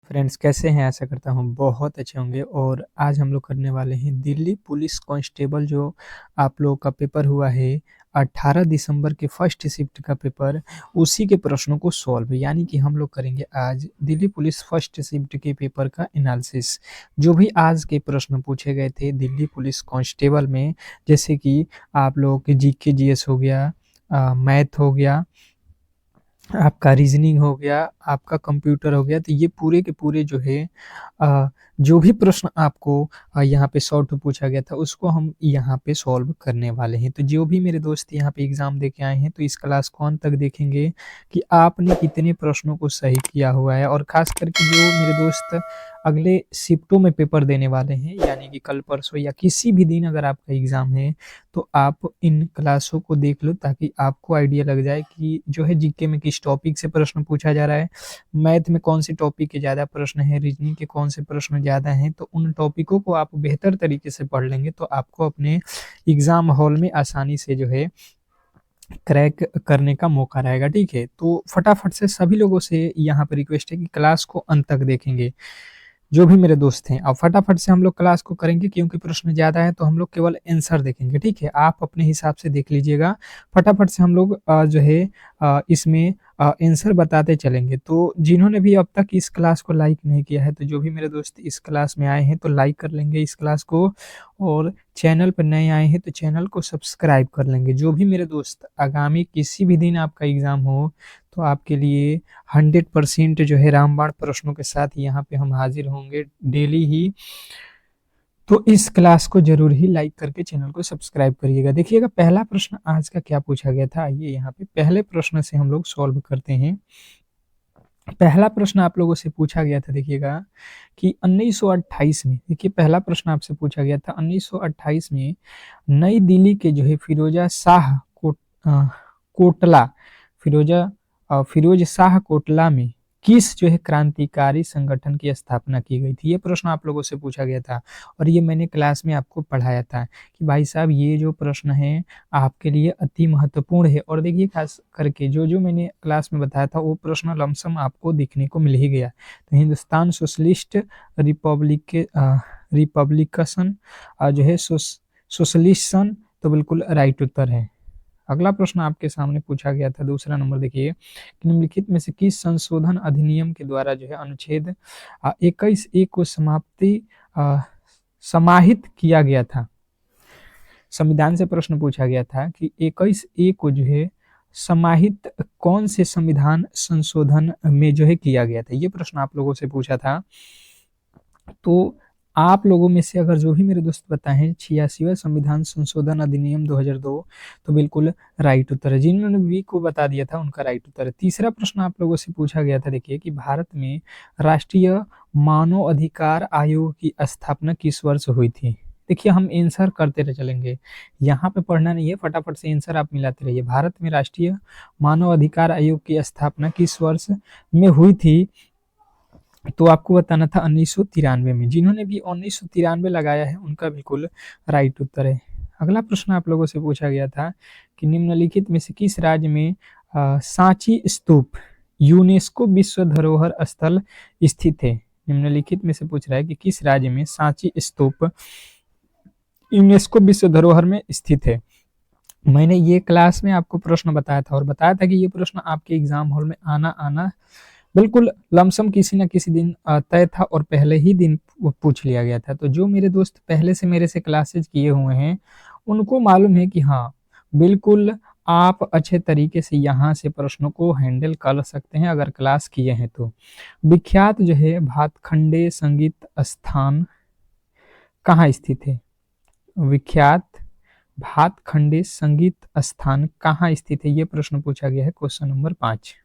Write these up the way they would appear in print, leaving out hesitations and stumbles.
Friends कैसे हैं? आशा करता हूँ बहुत अच्छे होंगे और आज हम लोग करने वाले हैं दिल्ली पुलिस कांस्टेबल जो आप लोगों का पेपर हुआ है 18 दिसंबर के फर्स्ट शिफ्ट का पेपर, उसी के प्रश्नों को सॉल्व यानी कि हम लोग करेंगे आज दिल्ली पुलिस फर्स्ट शिफ्ट के पेपर का एनालिसिस। जो भी आज के प्रश्न पूछे गए थे दिल्ली पुलिस कांस्टेबल में, जैसे कि आप लोगों के जीके जीएस हो गया, मैथ हो गया, आपका रीजनिंग हो गया, आपका कंप्यूटर हो गया, तो ये पूरे के पूरे जो है जो भी प्रश्न आपको यहाँ पे शॉर्ट पूछा गया था उसको हम यहाँ पे सॉल्व करने वाले हैं। तो जो भी मेरे दोस्त यहाँ पे एग्जाम दे के आए हैं तो इस क्लास को अंत तक देखेंगे कि आपने कितने प्रश्नों को सही किया हुआ है, और खास करके जो मेरे दोस्त अगले शिफ्टों में पेपर देने वाले हैं यानी कि कल परसों या किसी भी दिन अगर आपका एग्जाम है तो आप इन क्लासों को देख लो ताकि आपको आइडिया लग जाए कि जो है जीके में किस टॉपिक से प्रश्न पूछा जा रहा है, मैथ में कौन से टॉपिक के ज़्यादा प्रश्न है, रीजनिंग के कौन से प्रश्न ज़्यादा हैं। तो उन टॉपिकों को आप बेहतर तरीके से पढ़ लेंगे तो आपको अपने एग्जाम हॉल में आसानी से जो है क्रैक करने का मौका रहेगा। ठीक है, तो फटाफट से सभी लोगों से यहाँ पर रिक्वेस्ट है कि क्लास को अंत तक देखेंगे जो भी मेरे दोस्त हैं। अब फटाफट से हम लोग क्लास को करेंगे क्योंकि प्रश्न ज़्यादा है तो हम लोग केवल आंसर देखेंगे। ठीक है, आप अपने हिसाब से देख लीजिएगा। फटाफट से हम लोग जो है इसमें आंसर बताते चलेंगे। तो जिन्होंने भी अब तक इस क्लास को लाइक नहीं किया है तो जो भी मेरे दोस्त इस क्लास में आए हैं तो लाइक कर लेंगे इस क्लास को, और चैनल पर नए आए हैं तो चैनल को सब्सक्राइब कर लेंगे। जो भी मेरे दोस्त आगामी किसी भी दिन आपका एग्ज़ाम हो तो आपके लिए 100% जो है रामबाण प्रश्नों के साथ यहाँ पे हम हाजिर होंगे डेली ही। तो इस क्लास को जरूर ही लाइक करके चैनल को सब्सक्राइब करिएगा। देखिएगा पहला प्रश्न आज का क्या पूछा गया था, आइए यहाँ पे पहले प्रश्न से हम लोग सॉल्व करते हैं। पहला प्रश्न आप लोगों से पूछा गया था, देखिएगा कि 1928 में, देखिए पहला प्रश्न आपसे पूछा गया था 1928 में नई दिल्ली के जो है फिरोजा शाह कोटला फिरोज शाह कोटला में किस जो है क्रांतिकारी संगठन की स्थापना की गई थी। ये प्रश्न आप लोगों से पूछा गया था और ये मैंने क्लास में आपको पढ़ाया था कि भाई साहब ये जो प्रश्न है आपके लिए अति महत्वपूर्ण है। और देखिए खास करके जो जो मैंने क्लास में बताया था वो प्रश्न लमसम आपको देखने को मिल ही गया। तो हिंदुस्तान सोशलिस्ट रिपब्लिकन जो है सोशलिस्टन, तो बिल्कुल राइट उत्तर है। अगला प्रश्न आपके सामने पूछा गया था दूसरा नंबर, देखिए निम्नलिखित में से किस संशोधन अधिनियम के द्वारा जो है अनुच्छेद 21A को समाहित किया गया था। संविधान से प्रश्न पूछा गया था कि 21A को जो है समाहित कौन से संविधान संशोधन में जो है किया गया था, ये प्रश्न आप लोगों से पूछा था। तो आप लोगों में से अगर जो भी मेरे दोस्त बताएं 86वां संविधान संशोधन अधिनियम 2002, तो बिल्कुल राइट उत्तर है। जिन्होंने बी को बता दिया था उनका राइट उत्तर है। तीसरा प्रश्न आप लोगों से पूछा गया था, देखिए कि भारत में राष्ट्रीय मानव अधिकार आयोग की स्थापना किस वर्ष हुई थी। देखिए हम आंसर करते रह चलेंगे, यहाँ पे पढ़ना नहीं है, फटाफट से आंसर आप मिलाते रहिए। भारत में राष्ट्रीय मानव अधिकार आयोग की स्थापना किस वर्ष में हुई थी, तो आपको बताना था 1993 में। जिन्होंने भी 1993 लगाया है उनका बिल्कुल राइट उत्तर है। अगला प्रश्न आप लोगों से पूछा गया था कि निम्नलिखित में से किस राज्य में सांची स्तूप यूनेस्को विश्व धरोहर स्थल स्थित है। निम्नलिखित में से पूछ रहा है कि किस राज्य में सांची स्तूप यूनेस्को विश्व धरोहर में स्थित है। मैंने ये क्लास में आपको प्रश्न बताया था और बताया था कि ये प्रश्न आपके एग्जाम हॉल में आना बिल्कुल लमसम किसी न किसी दिन तय था और पहले ही दिन पूछ लिया गया था। तो जो मेरे दोस्त पहले से मेरे से क्लासेज किए हुए हैं उनको मालूम है कि हाँ बिल्कुल आप अच्छे तरीके से यहाँ से प्रश्नों को हैंडल कर सकते हैं अगर क्लास किए हैं तो। विख्यात जो है भातखंडे संगीत स्थान कहाँ स्थित है। विख्यात भातखंडे संगीत स्थान कहाँ स्थित है, ये प्रश्न पूछा गया है क्वेश्चन नंबर 5।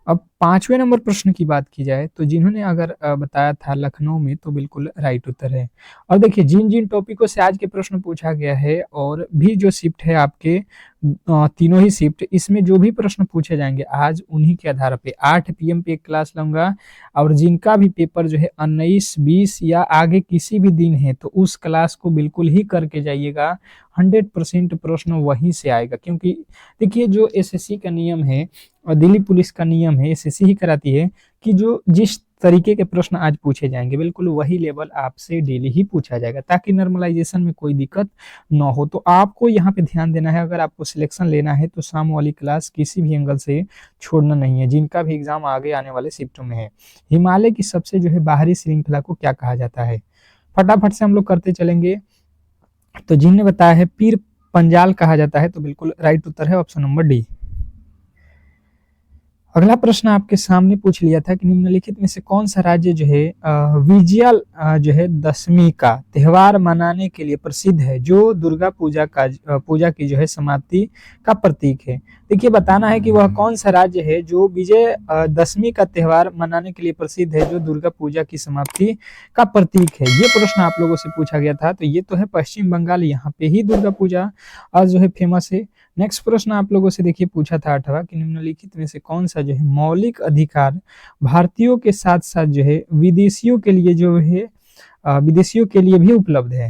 अब 5वें नंबर प्रश्न की बात की जाए तो जिन्होंने अगर बताया था लखनऊ में, तो बिल्कुल राइट उत्तर है। और देखिए जिन जिन टॉपिकों से आज के प्रश्न पूछा गया है और भी जो शिफ्ट है आपके तीनों ही शिफ्ट, इसमें जो भी प्रश्न पूछे जाएंगे आज उन्हीं के आधार पे 8 PM पे एक क्लास लूंगा। और जिनका भी पेपर जो है 19, 20 या आगे किसी भी दिन है तो उस क्लास को बिल्कुल ही करके जाइएगा। 100% प्रश्न वहीं से आएगा, क्योंकि देखिए जो SSC का नियम है और दिल्ली पुलिस का नियम है, SSC ही कराती है कि जो जिस तरीके के प्रश्न आज पूछे जाएंगे, बिल्कुल वही लेवल आपसे डेली ही पूछा जाएगा, ताकि नॉर्मलाइजेशन में कोई दिक्कत ना हो। तो आपको यहाँ पे ध्यान देना है, अगर आपको सिलेक्शन लेना है तो शाम वाली क्लास किसी भी एंगल से छोड़ना नहीं है, जिनका भी एग्जाम आगे आने वाले शिफ्टों में है। हिमालय की सबसे जो है बाहरी श्रृंखला को क्या कहा जाता है? फटाफट से हम लोग करते चलेंगे। तो जिनने बताया है पीर पंजाल कहा जाता है, तो बिल्कुल राइट उत्तर है ऑप्शन नंबर डी। अगला प्रश्न आपके सामने पूछ लिया था कि निम्नलिखित में से कौन सा राज्य जो है विजया जो है दशमी का त्योहार मनाने के लिए प्रसिद्ध है, जो दुर्गा पूजा की जो है समाप्ति का प्रतीक है। देखिए बताना है कि वह कौन सा राज्य है जो विजय दशमी का त्योहार मनाने के लिए प्रसिद्ध है, जो दुर्गा पूजा की समाप्ति का प्रतीक है। ये प्रश्न आप लोगों से पूछा गया था, तो ये तो है पश्चिम बंगाल, यहाँ पे ही दुर्गा पूजा आज जो है फेमस है। नेक्स्ट प्रश्न आप लोगों से देखिए पूछा था 8वां कि निम्नलिखित में से कौन सा जो है मौलिक अधिकार भारतीयों के साथ साथ जो है विदेशियों के लिए जो है विदेशियों के लिए भी उपलब्ध है।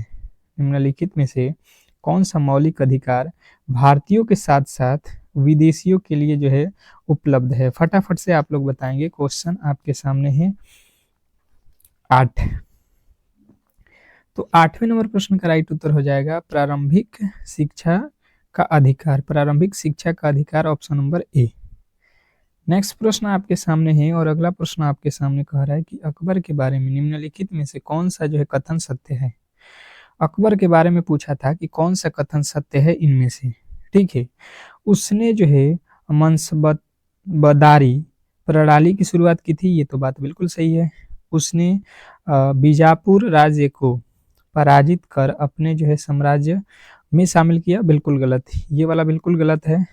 निम्नलिखित में से कौन सा मौलिक अधिकार भारतीयों के साथ साथ विदेशियों के लिए जो है उपलब्ध है? फटाफट से आप लोग बताएंगे। क्वेश्चन आपके सामने है 8। तो 8वें नंबर प्रश्न का राइट उत्तर हो जाएगा प्रारंभिक शिक्षा का अधिकार। प्रारंभिक शिक्षा का अधिकार ऑप्शन नंबर ए। नेक्स्ट प्रश्न आपके सामने है, और अगला प्रश्न आपके सामने कह रहा है कि अकबर के बारे में निम्नलिखित में से कौन सा जो है कथन सत्य है? अकबर के बारे में पूछा था कि कौन सा कथन सत्य है इनमें से। ठीक है, उसने जो है मनसबदारी प्रणाली की शुरुआत की थी, ये तो बात बिल्कुल सही है। उसने बीजापुर राज्य को पराजित कर अपने जो है साम्राज्य में शामिल किया, बिल्कुल गलत, ये वाला बिल्कुल गलत है।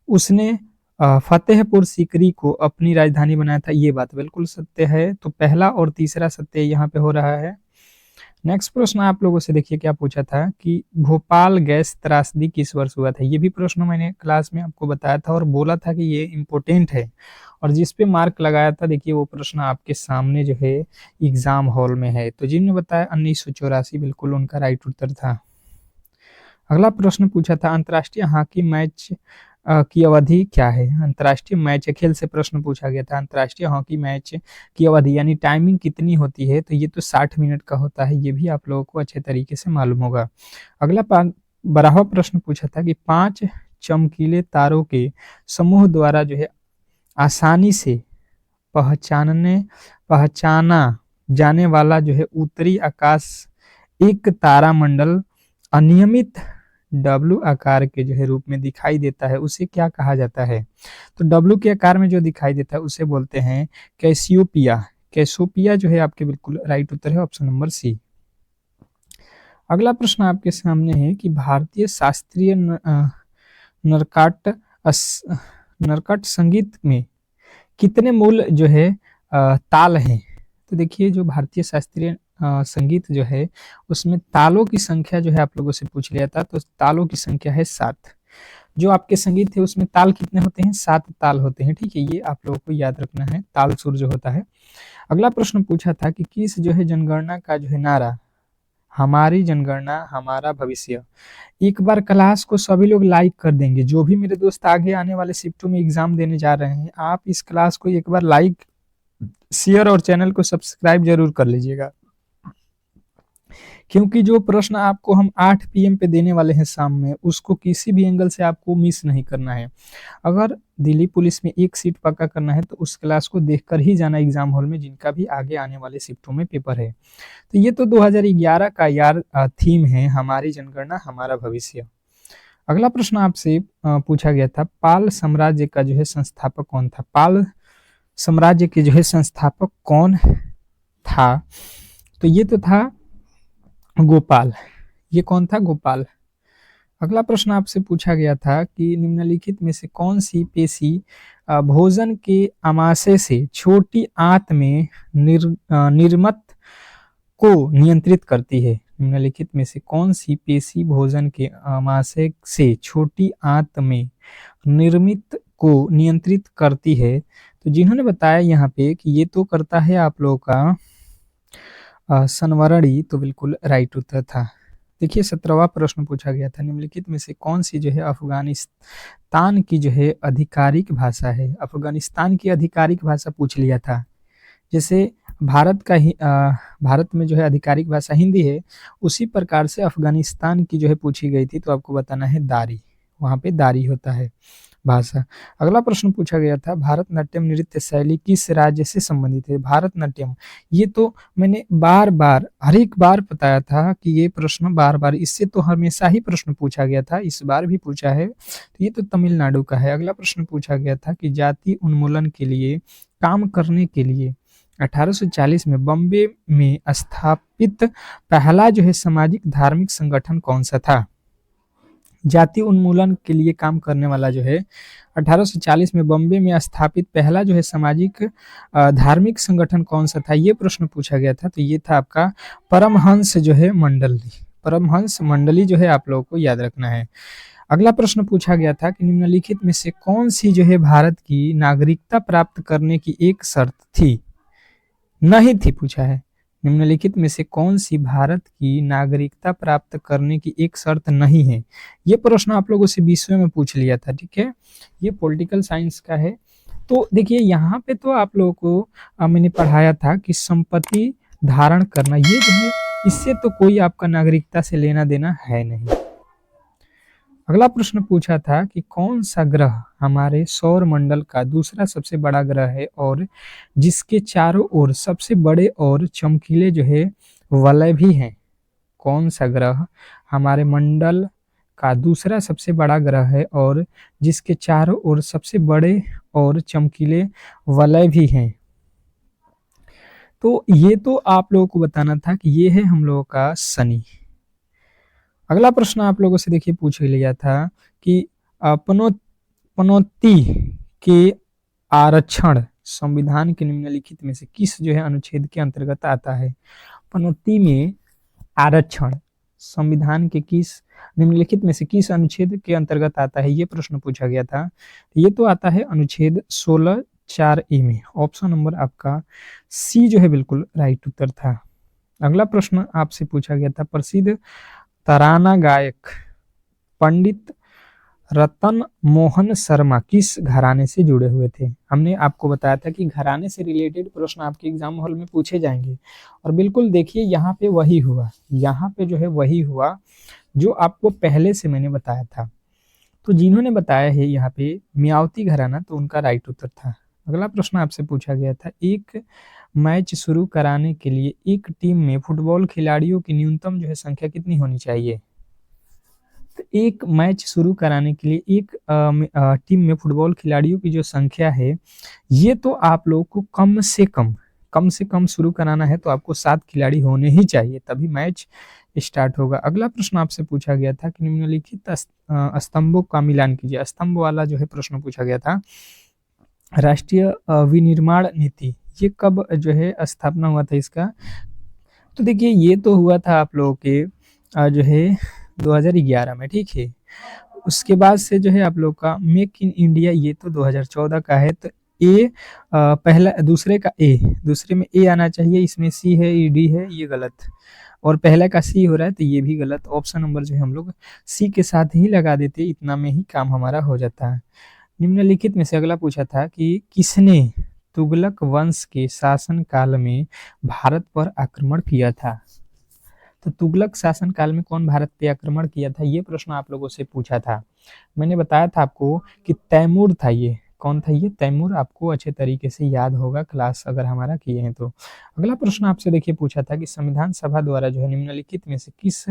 उसने फतेहपुर सीकरी को अपनी राजधानी बनाया था, ये बात बिल्कुल सत्य है। तो पहला और तीसरा सत्य यहाँ पे हो रहा है। नेक्स्ट प्रश्न आप लोगों से देखिए क्या पूछा था कि भोपाल गैस त्रासदी किस वर्ष हुआ था? ये भी प्रश्न मैंने क्लास में आपको बताया था और बोला था कि ये इम्पोर्टेंट है, और जिस पे मार्क लगाया था देखिए वो प्रश्न आपके सामने जो है एग्जाम हॉल में है। तो जिन्होंने बताया 1984, बिल्कुल उनका राइट उत्तर था। अगला प्रश्न पूछा था अंतर्राष्ट्रीय हॉकी मैच की अवधि क्या है? अंतर्राष्ट्रीय मैच खेल से प्रश्न पूछा गया था, अंतर्राष्ट्रीय हॉकी मैच की अवधि यानी टाइमिंग कितनी होती है? तो ये तो 60 मिनट का होता है, ये भी आप लोगों को अच्छे तरीके से मालूम होगा। अगला 12वां प्रश्न पूछा था कि 5 चमकीले तारों के समूह द्वारा जो है आसानी से पहचाना जाने वाला जो है उत्तरी आकाश एक तारामंडल अनियमित डब्लू आकार के जो है रूप में दिखाई देता है, उसे क्या कहा जाता है? तो डब्लू के आकार में जो दिखाई देता है उसे बोलते हैं कैसियोपिया। कैसियोपिया जो है आपके बिल्कुल राइट उत्तर है ऑप्शन नंबर सी। अगला प्रश्न आपके सामने है कि भारतीय शास्त्रीय नरकट संगीत में कितने मूल जो है ताल हैं? तो देखिए जो भारतीय शास्त्रीय संगीत जो है उसमें तालों की संख्या जो है आप लोगों से पूछ लिया था, तो तालों की संख्या है 7। जो आपके संगीत है उसमें ताल कितने होते हैं? 7 ताल होते हैं। ठीक है, ये आप लोगों को याद रखना है, ताल सुर जो होता है। अगला प्रश्न पूछा था कि किस जो है जनगणना का जो है नारा हमारी जनगणना हमारा भविष्य। एक बार क्लास को सभी लोग लाइक कर देंगे, जो भी मेरे दोस्त आगे आने वाले शिफ्टों में एग्जाम देने जा रहे हैं, आप इस क्लास को एक बार लाइक, शेयर और चैनल को सब्सक्राइब जरूर कर लीजिएगा, क्योंकि जो प्रश्न आपको हम 8 PM पे देने वाले हैं शाम में, उसको किसी भी एंगल से आपको मिस नहीं करना है। अगर दिल्ली पुलिस में एक सीट पक्का करना है तो उस क्लास को देखकर ही जाना एग्जाम हॉल में, जिनका भी आगे आने वाले शिफ्टों में पेपर है। तो ये तो 2011 का यार थीम है, हमारी जनगणना हमारा भविष्य। अगला प्रश्न आपसे पूछा गया था पाल साम्राज्य का जो है संस्थापक कौन था? पाल साम्राज्य के जो है संस्थापक कौन था? तो ये तो था गोपाल। ये कौन था? गोपाल। अगला प्रश्न आपसे पूछा गया था कि निम्नलिखित में से कौन सी पेशी भोजन के आमाशय से छोटी आंत में निर्मत को नियंत्रित करती है? निम्नलिखित में से कौन सी पेशी भोजन के आमाशय से छोटी आंत में निर्मित को नियंत्रित करती है? तो जिन्होंने बताया यहाँ पे कि ये तो करता है आप लोगों का संवरणी, तो बिल्कुल राइट उत्तर था। देखिए 17वां प्रश्न पूछा गया था निम्नलिखित में से कौन सी जो है अफगानिस्तान की जो है आधिकारिक भाषा है? अफगानिस्तान की आधिकारिक भाषा पूछ लिया था, जैसे भारत में जो है आधिकारिक भाषा हिंदी है, उसी प्रकार से अफ़गानिस्तान की जो है पूछी गई थी, तो आपको बताना है दारी, वहाँ पे दारी होता है भाषा। अगला प्रश्न पूछा गया था, भारतनाट्यम नृत्य शैली किस राज्य से संबंधित है? भारतनाट्यम, ये तो मैंने बार-बार हर एक बार बताया था कि ये प्रश्न बार-बार, इससे तो हमेशा ही प्रश्न पूछा गया था, इस बार भी पूछा है, तो ये तो तमिलनाडु का है। अगला प्रश्न पूछा गया था कि जाति उन्मूलन के लिए काम करने के लिए 1840 में बॉम्बे में स्थापित पहला जो है सामाजिक धार्मिक संगठन कौन सा था? जाति उन्मूलन के लिए काम करने वाला जो है 1840 में बॉम्बे में स्थापित पहला जो है सामाजिक धार्मिक संगठन कौन सा था, ये प्रश्न पूछा गया था। तो ये था आपका परमहंस जो है मंडली, परमहंस मंडली जो है आप लोगों को याद रखना है। अगला प्रश्न पूछा गया था कि निम्नलिखित में से कौन सी जो है भारत की नागरिकता प्राप्त करने की एक शर्त थी, नहीं थी पूछा है। निम्नलिखित में से कौन सी भारत की नागरिकता प्राप्त करने की एक शर्त नहीं है? ये प्रश्न आप लोगों से 20वें में पूछ लिया था, ठीक है, ये पॉलिटिकल साइंस का है। तो देखिए यहाँ पे तो आप लोगों को मैंने पढ़ाया था कि संपत्ति धारण करना, ये जो है इससे तो कोई आपका नागरिकता से लेना देना है नहीं। अगला प्रश्न पूछा था कि कौन सा ग्रह हमारे सौर मंडल का दूसरा सबसे बड़ा ग्रह है और जिसके चारों ओर सबसे बड़े और चमकीले जो है वलय भी हैं? कौन सा ग्रह हमारे मंडल का दूसरा सबसे बड़ा ग्रह है और जिसके चारों ओर सबसे बड़े और चमकीले वलय भी हैं? तो ये तो आप लोगों को बताना था कि ये है हम लोगों का शनि। अगला प्रश्न आप लोगों से देखिए पूछ लिया था कि पनौती के आरक्षण संविधान के निम्नलिखित में से किस जो है अनुच्छेद के अंतर्गत आता है? पनौती में आरक्षण संविधान के किस निम्नलिखित में से किस अनुच्छेद के अंतर्गत आता है, ये प्रश्न पूछा गया था। ये तो आता है अनुच्छेद 16(4)(a) में। ऑप्शन नंबर आपका सी जो है बिल्कुल राइट उत्तर था। अगला प्रश्न आपसे पूछा गया था, प्रसिद्ध तराना गायक पंडित रतन मोहन शर्मा किस घराने से जुड़े हुए थे? हमने आपको बताया था कि घराने से रिलेटेड प्रश्न आपके एग्जाम हॉल में पूछे जाएंगे, और बिल्कुल देखिए यहाँ पे वही हुआ, यहाँ पे जो है वही हुआ जो आपको पहले से मैंने बताया था। तो जिन्होंने बताया है यहाँ पे मियावती घराना, तो उनका राइट उत्तर था। अगला प्रश्न आपसे पूछा गया था, एक मैच शुरू कराने के लिए एक टीम में फुटबॉल खिलाड़ियों की न्यूनतम जो है संख्या कितनी होनी चाहिए? तो एक मैच शुरू कराने के लिए एक टीम में फुटबॉल खिलाड़ियों की जो संख्या है, ये तो आप लोगों को कम से कम शुरू कराना है, तो आपको 7 खिलाड़ी होने ही चाहिए, तभी मैच स्टार्ट होगा। अगला प्रश्न आपसे पूछा गया था कि निम्नलिखित स्तंभों का मिलान कीजिए। स्तंभ वाला जो है प्रश्न पूछा गया था। राष्ट्रीय विनिर्माण नीति, ये कब जो है स्थापना हुआ था इसका? तो देखिए ये तो हुआ था आप लोगों के जो है 2011 में, ठीक है। उसके बाद से जो है आप लोग का मेक इन इंडिया, ये तो 2014 का है। तो ए पहला, दूसरे का ए, दूसरे में ए आना चाहिए, इसमें सी है, ई डी है, ये गलत, और पहला का सी हो रहा है, तो ये भी गलत। ऑप्शन नंबर जो है हम लोग सी के साथ ही लगा देते, इतना में ही काम हमारा हो जाता है। निम्नलिखित में से अगला पूछा था कि किसने तुगलक वंश के शासन काल में भारत पर आक्रमण किया था? तो तुगलक शासन काल में कौन भारत पे आक्रमण किया था, ये प्रश्न आप लोगों से पूछा था। मैंने बताया था आपको कि तैमूर था। ये कौन था? ये तैमूर। आपको अच्छे तरीके से याद होगा, क्लास अगर हमारा किए हैं तो। अगला प्रश्न आपसे देखिए पूछा था कि संविधान सभा द्वारा जो है निम्नलिखित में से किस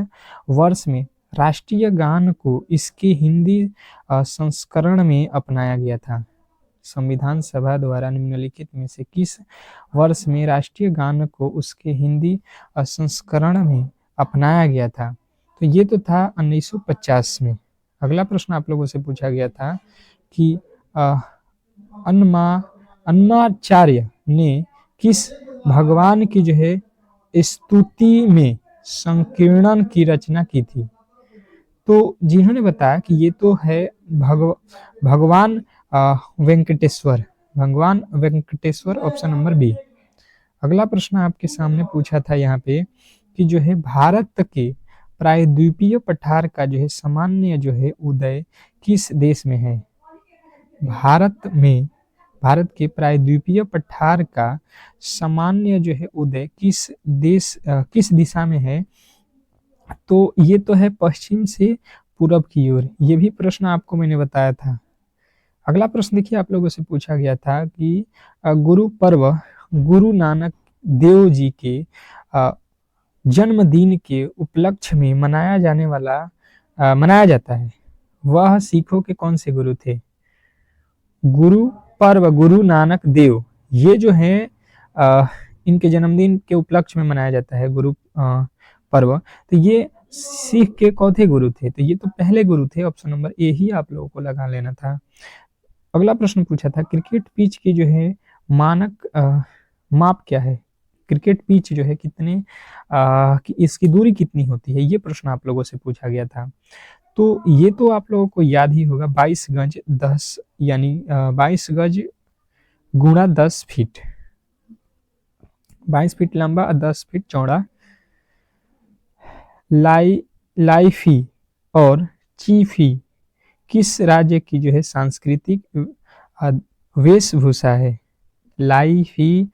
वर्ष में राष्ट्रीय गान को इसके हिंदी संस्करण में अपनाया गया था? संविधान सभा द्वारा निम्नलिखित में से किस वर्ष में राष्ट्रीय गान को उसके हिंदी संस्करण में अपनाया गया था? तो ये तो था 1950 में। अगला प्रश्न आप लोगों से पूछा गया था कि अन्माचार्य ने किस भगवान की जो है स्तुति में संकीर्णन की रचना की थी? तो जिन्होंने बताया कि ये तो है भगवान वेंकटेश्वर, भगवान वेंकटेश्वर, ऑप्शन नंबर बी। अगला प्रश्न आपके सामने पूछा था यहाँ पे कि जो है भारत के प्रायद्वीपीय पठार का जो है सामान्य जो है उदय किस देश में है? भारत के प्रायद्वीपीय पठार का सामान्य जो है उदय किस दिशा में है? तो ये तो है पश्चिम से पूरब की ओर। ये भी प्रश्न आपको मैंने बताया था। अगला प्रश्न देखिए आप लोगों से पूछा गया था कि गुरु पर्व गुरु नानक देव जी के जन्मदिन के उपलक्ष्य में मनाया जाता है, वह सिखों के कौन से गुरु थे? गुरु पर्व गुरु नानक देव, ये जो है इनके जन्मदिन के उपलक्ष्य में मनाया जाता है गुरु पर्व। तो ये सिख के कौथे गुरु थे? तो ये तो पहले गुरु थे। ऑप्शन नंबर ए ही आप लोगों को लगा लेना था। अगला प्रश्न पूछा था क्रिकेट पिच की जो है मानक माप क्या है? क्रिकेट पिच जो है कितने इसकी दूरी कितनी होती है? ये प्रश्न आप लोगों से पूछा गया था। तो ये तो आप लोगों को याद ही होगा, 22 गज 10 यानी 22 गज गुणा 10 फीट, 22 फीट लंबा और 10 फीट चौड़ा। लाइफी और चीफी किस राज्य की जो है सांस्कृतिक वेशभूषा है? लाइफी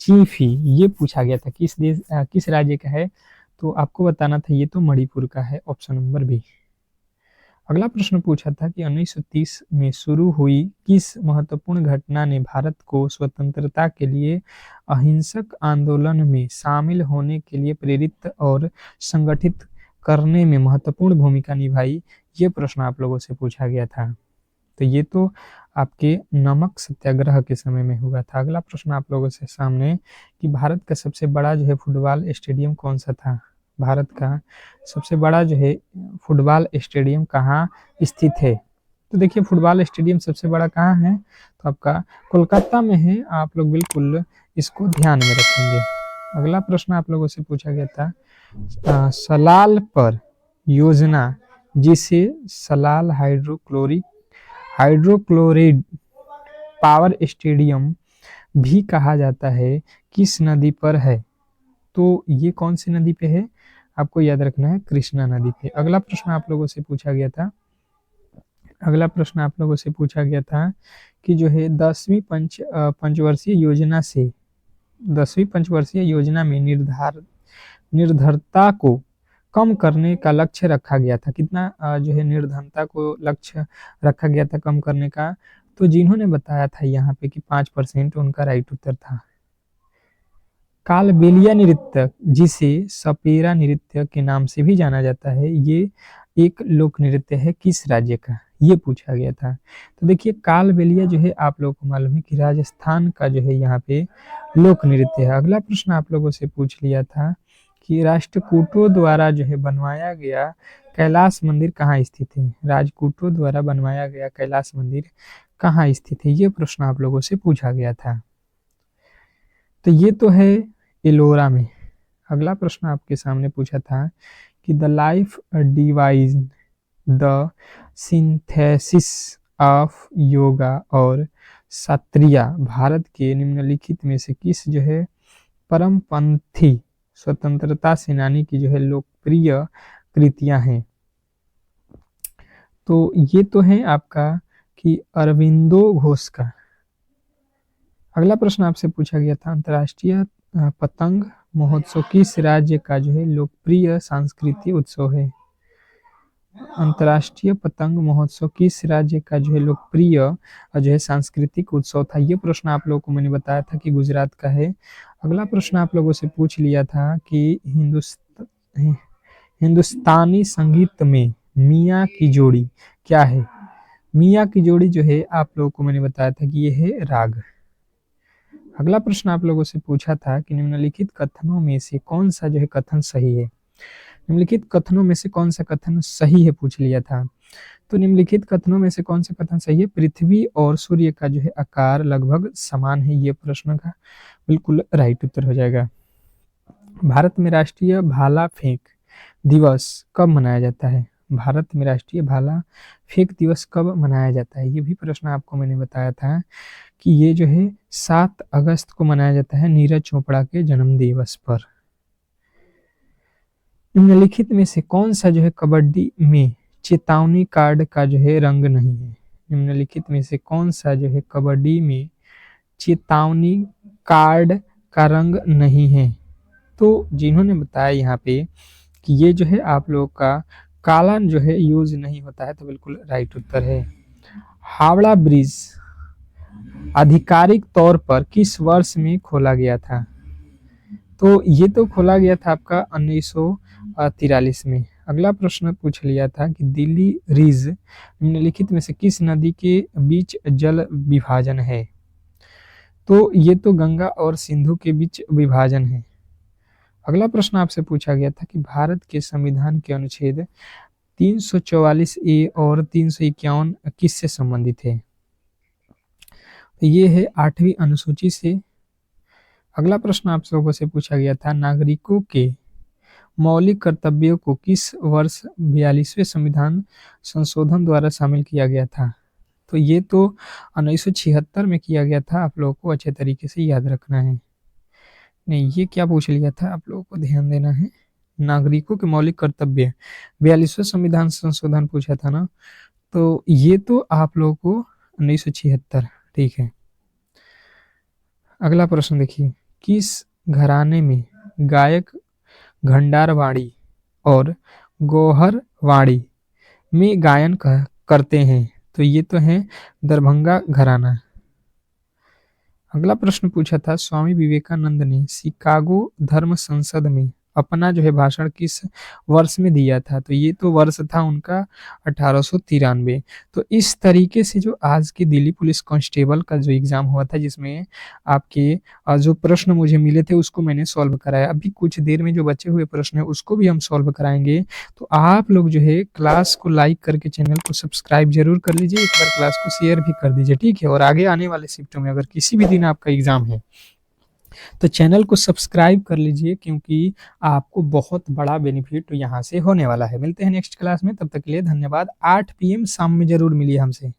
चीफी ये पूछा गया था, किस राज्य का है? तो आपको बताना था, ये तो मणिपुर का है। Option number B. अगला प्रश्न पूछा था कि 1930 में शुरू हुई किस महत्वपूर्ण घटना ने भारत को स्वतंत्रता के लिए अहिंसक आंदोलन में शामिल होने के लिए प्रेरित और संगठित करने में महत्वपूर्ण भूमिका निभाई? ये प्रश्न आप लोगों से पूछा गया था। तो ये तो आपके नमक सत्याग्रह के समय में हुआ था। अगला प्रश्न आप लोगों से सामने कि भारत का सबसे बड़ा जो है फुटबॉल स्टेडियम कौन सा था? भारत का सबसे बड़ा जो है फुटबॉल स्टेडियम कहाँ स्थित है? तो देखिए फुटबॉल स्टेडियम सबसे बड़ा कहाँ है? तो आपका कोलकाता में है। आप लोग बिल्कुल इसको ध्यान में रखेंगे। अगला प्रश्न आप लोगों से पूछा गया था सलाल पर योजना, जिसे सलाल हाइड्रोक्लोरिड पावर स्टेडियम भी कहा जाता है, किस नदी पर है? तो ये कौन सी नदी पे है? आपको याद रखना है, कृष्णा नदी पे। अगला प्रश्न आप लोगों से पूछा गया था कि जो है 10वीं पंचवर्षीय योजना में निर्धनता को कम करने का लक्ष्य रखा गया था। कितना जो है निर्धनता को लक्ष्य रखा गया था कम करने का? तो जिन्होंने बताया था यहाँ पे कि 5%, उनका राइट उत्तर था कालबेलिया नृत्य, जिसे सपेरा नृत्य के नाम से भी जाना जाता है। ये एक लोक नृत्य है किस राज्य का? ये पूछा गया था। तो देखिए कालबेलिया जो है आप लोगों को मालूम है कि राजस्थान का जो है यहाँ पे लोक नृत्य है। अगला प्रश्न आप लोगों से पूछ लिया था कि राष्ट्रकूटों द्वारा जो है बनवाया गया कैलाश मंदिर कहाँ स्थित है? राजकूटों द्वारा बनवाया गया कैलाश मंदिर कहाँ स्थित है? ये प्रश्न आप लोगों से पूछा गया था। तो ये तो है एलोरा में। अगला प्रश्न आपके सामने पूछा था कि the life divine the synthesis of yoga और सात्रिया भारत के निम्नलिखित में से किस जो है परमपंथी स्वतंत्रता सेनानी की जो है लोकप्रिय कृतियां हैं? तो ये तो है आपका कि अरविंदो घोष का। अगला प्रश्न आपसे पूछा गया था अंतर्राष्ट्रीय पतंग महोत्सव किस राज्य का जो है लोकप्रिय सांस्कृतिक उत्सव है? अंतर्राष्ट्रीय पतंग महोत्सव किस राज्य का जो है लोकप्रिय जो है सांस्कृतिक उत्सव था? ये प्रश्न आप लोगों को मैंने बताया था कि गुजरात का है। अगला प्रश्न आप लोगों से पूछ लिया था कि हिंदुस्तानी संगीत में मियाँ की जोड़ी क्या है? मियाँ की जोड़ी जो है आप लोगों को मैंने बताया था कि ये है राग। अगला प्रश्न आप लोगों से पूछा था कि निम्नलिखित कथनों में से कौन सा जो है कथन सही है? निम्नलिखित कथनों में से कौन सा कथन सही है पूछ लिया था। तो निम्नलिखित कथनों में से कौन सा कथन सही है? पृथ्वी और सूर्य का जो है आकार लगभग समान है। ये प्रश्न का बिल्कुल राइट उत्तर हो जाएगा। भारत में राष्ट्रीय भाला फेंक दिवस कब मनाया जाता है? भारत में राष्ट्रीय भाला फेंक दिवस कब मनाया जाता है? ये भी प्रश्न आपको मैंने बताया था कि ये जो है 7 अगस्त को मनाया जाता है, नीरज चोपड़ा के जन्म दिवस पर। निम्नलिखित में से कौन सा जो है कबड्डी में चेतावनी कार्ड का जो है रंग नहीं है? निम्नलिखित में से कौन सा जो है कबड्डी में चेतावनी कार्ड का रंग नहीं है। तो जिन्होंने बताया यहाँ पे कि ये जो है आप लोग का काला जो है यूज नहीं होता है, तो बिल्कुल राइट उत्तर है। हावड़ा ब्रिज आधिकारिक तौर पर किस वर्ष में खोला गया था? तो ये तो खोला गया था आपका 1943 में। अगला प्रश्न पूछ लिया था कि दिल्ली रिज निम्नलिखित में से किस नदी के बीच जल विभाजन है? तो ये तो गंगा और सिंधु के बीच विभाजन है। अगला प्रश्न आपसे पूछा गया था कि भारत के संविधान के अनुच्छेद 344 ए और 351 किससे संबंधित है? तो ये है 8वीं अनुसूची से। अगला प्रश्न आप लोगों से पूछा गया था नागरिकों के मौलिक कर्तव्यों को किस वर्ष 42वें संविधान संशोधन द्वारा शामिल किया गया था? तो ये तो 1976 में किया गया था, आप लोगों को अच्छे तरीके से याद रखना है। नहीं, ये क्या पूछ लिया था, आप लोगों को ध्यान देना है। नागरिकों के मौलिक कर्तव्य 42वें संविधान संशोधन पूछा था ना, तो ये तो आप लोगों को 1976, ठीक है। अगला प्रश्न देखिए, किस घराने में गायक घंडारवाड़ी और गौहरवाड़ी में गायन करते हैं? तो ये तो है दरभंगा घराना। अगला प्रश्न पूछा था स्वामी विवेकानंद ने शिकागो धर्म संसद में अपना जो है भाषण किस वर्ष में दिया था? तो ये तो वर्ष था उनका 1893। तो इस तरीके से जो आज की दिल्ली पुलिस कांस्टेबल का जो एग्जाम हुआ था, जिसमें आपके जो प्रश्न मुझे मिले थे उसको मैंने सॉल्व कराया। अभी कुछ देर में जो बचे हुए प्रश्न है उसको भी हम सॉल्व कराएंगे। तो आप लोग जो है क्लास को लाइक करके चैनल को सब्सक्राइब जरूर कर लीजिए, एक बार क्लास को शेयर भी कर दीजिए, ठीक है। और आगे आने वाले शिफ्टों में अगर किसी भी दिन आपका एग्जाम है तो चैनल को सब्सक्राइब कर लीजिए, क्योंकि आपको बहुत बड़ा बेनिफिट यहाँ से होने वाला है। मिलते हैं नेक्स्ट क्लास में, तब तक के लिए धन्यवाद। 8 PM शाम में जरूर मिलिए हमसे।